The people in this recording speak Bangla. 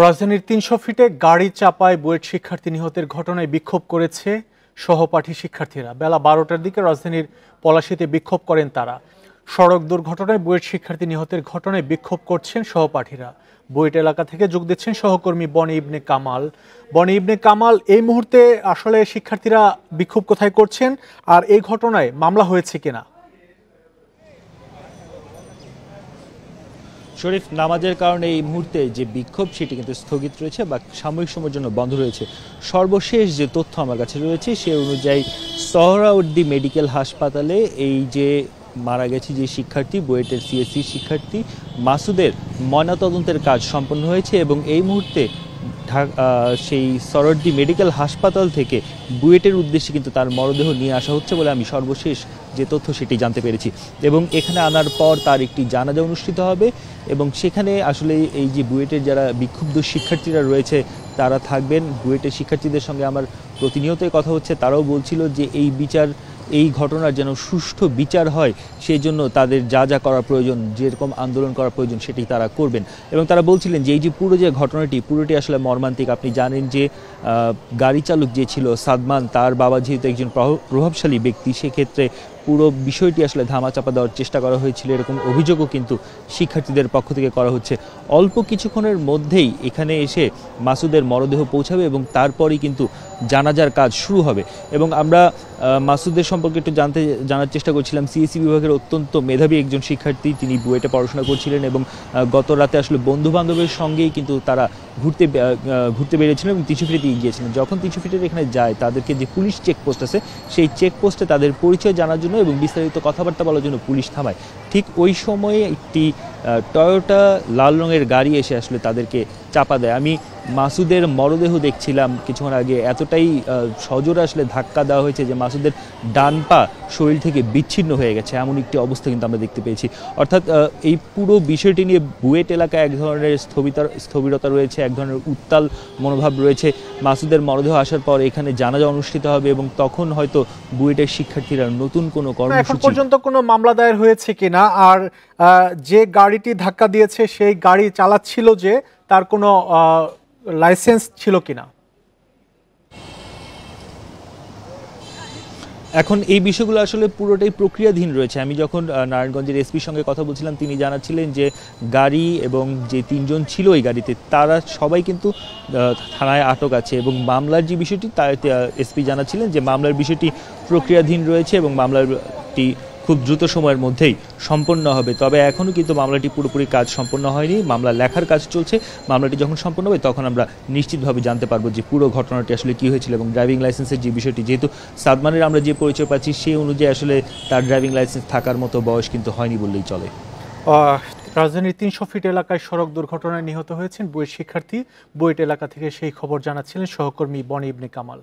রাজধানীর ৩০০ ফিটে গাড়ি চাপায় বুয়েট শিক্ষার্থী নিহতের ঘটনায় বিক্ষোভ করেছে সহপাঠী শিক্ষার্থীরা। বেলা ১২টার দিকে রাজধানীর পলাশীতে বিক্ষোভ করেন তারা। সড়ক দুর্ঘটনায় বুয়েট শিক্ষার্থী নিহতের ঘটনায় বিক্ষোভ করছেন সহপাঠীরা। বুয়েট এলাকা থেকে যোগ দিচ্ছেন সহকর্মী বনি ইবনে কামাল। বনি ইবনে কামাল, এই মুহূর্তে আসলে শিক্ষার্থীরা বিক্ষোভ কোথায় করছেন আর এই ঘটনায় মামলা হয়েছে কিনা? শরীফ, নামাজের কারণে এই মুহূর্তে যে বিক্ষোভ সেটি কিন্তু স্থগিত রয়েছে বা সাময়িক সময়ের জন্য বন্ধ রয়েছে। সর্বশেষ যে তথ্য আমার কাছে রয়েছে সে অনুযায়ী সোহরাওয়ার্দী মেডিকেল হাসপাতালে এই যে মারা গেছে যে শিক্ষার্থী, বুয়েটের সিএসসি শিক্ষার্থী মাসুদের ময়নাতদন্তের কাজ সম্পন্ন হয়েছে এবং এই মুহূর্তে সেই সোহরাওয়ার্দী মেডিকেল হাসপাতাল থেকে বুয়েটের উদ্দেশ্যে কিন্তু তার মরদেহ নিয়ে আসা হচ্ছে বলে আমি সর্বশেষ যে তথ্য সেটি জানতে পেরেছি। এবং এখানে আনার পর তার একটি জানাজা অনুষ্ঠিত হবে এবং সেখানে আসলে এই যে বুয়েটের যারা বিক্ষুব্ধ শিক্ষার্থীরা রয়েছে তারা থাকবেন। বুয়েটের শিক্ষার্থীদের সঙ্গে আমার প্রতিনিয়তই কথা হচ্ছে, তারাও বলছিল যে এই ঘটনার যেন সুষ্ঠু বিচার হয় সেই জন্য তাদের যা যা করা প্রয়োজন, যেরকম আন্দোলন করা প্রয়োজন সেটি তারা করবেন। এবং তারা বলছিলেন যে এই যে পুরো যে ঘটনাটি পুরোটি আসলে মর্মান্তিক। আপনি জানেন যে গাড়ি চালক যে ছিল সাদমান, তার বাবা যেহেতু একজন প্রভাবশালী ব্যক্তি, সেক্ষেত্রে পুরো বিষয়টি আসলে ধামাচাপা দেওয়ার চেষ্টা করা হয়েছিল, এরকম অভিযোগও কিন্তু শিক্ষার্থীদের পক্ষ থেকে করা হচ্ছে। অল্প কিছুক্ষণের মধ্যেই এখানে এসে মাসুদের মরদেহ পৌঁছাবে এবং তারপরেই কিন্তু জানাজার কাজ শুরু হবে। এবং আমরা মাসুদের সম্পর্কে একটু জানার চেষ্টা করছিলাম। সিএসসি বিভাগের অত্যন্ত মেধাবী একজন শিক্ষার্থী, তিনি বুয়েটে পড়াশোনা করছিলেন এবং গত রাতে আসলে বন্ধু বান্ধবের সঙ্গেই কিন্তু তারা ঘুরতে বেরিয়েছিলেন এবং ৩০০ ফিটে গিয়েছিলেন। যখন ৩০০ ফিটের এখানে যায়, তাদেরকে যে পুলিশ চেকপোস্ট আছে সেই চেকপোস্টে তাদের পরিচয় জানার জন্য এবং বিস্তারিত কথাবার্তা বলার জন্য পুলিশ থামায়। ঠিক ওই সময়ে একটি টয়োটা লাল রঙের গাড়ি এসে আসলে তাদেরকে চাপা দেয়। আমি মাসুদের মরদেহ দেখছিলাম কিছুক্ষণ আগে, এতটাই সজোরে আসলে ধাক্কা দেওয়া হয়েছে যে মাসুদের ডান পা শরীর থেকে বিচ্ছিন্ন হয়ে গেছে, এমন একটি অবস্থা কিন্তু আমরা দেখতে পেয়েছি। অর্থাৎ এই পুরো বিষয়টি নিয়ে বুয়েট এলাকায় এক ধরনের স্থবিরতা রয়েছে, এক ধরনের উত্তাল মনোভাব রয়েছে। মাসুদের মরদেহ আসার পর এখানে জানাজা অনুষ্ঠিত হবে এবং তখন হয়তো বুয়েটের শিক্ষার্থীরা নতুন কোনো কর্মসূচি। এখন পর্যন্ত কোনো মামলা দায়ের হয়েছে কিনা, আর যে গাড়িটি ধাক্কা দিয়েছে সেই গাড়ি চালাচ্ছিল যে, তার কোনো লাইসেন্স ছিল কিনা? এখন এই বিষয়গুলো আসলে পুরোটাই প্রক্রিয়াধীন রয়েছে। আমি যখন নারায়ণগঞ্জের এসপির সঙ্গে কথা বলছিলাম, তিনি জানাচ্ছিলেন যে গাড়ি এবং যে ৩ জন ছিল এই গাড়িতে তারা সবাই কিন্তু থানায় আটক আছে এবং মামলার যে বিষয়টি তা এসপি জানাচ্ছিলেন যে মামলার বিষয়টি প্রক্রিয়াধীন রয়েছে এবং মামলাটি খুব দ্রুত সময়ের মধ্যেই সম্পন্ন হবে। তবে এখনও কিন্তু মামলাটি পুরোপুরি কাজ সম্পন্ন হয়নি, মামলা লেখার কাজ চলছে। মামলাটি যখন সম্পন্ন হবে তখন আমরা নিশ্চিতভাবে জানতে পারবো যে পুরো ঘটনাটি আসলে কী হয়েছিল এবং ড্রাইভিং লাইসেন্সের যে বিষয়টি, যেহেতু সাদমানের আমরা যে পরিচয় পাচ্ছি সেই অনুযায়ী আসলে তার ড্রাইভিং লাইসেন্স থাকার মতো বয়স কিন্তু হয়নি বললেই চলে। রাজধানীর ৩০০ ফিট এলাকায় সড়ক দুর্ঘটনায় নিহত হয়েছেন বুয়েট শিক্ষার্থী। বুয়েট এলাকা থেকে সেই খবর জানাচ্ছিলেন সহকর্মী বনি ইবনে কামাল।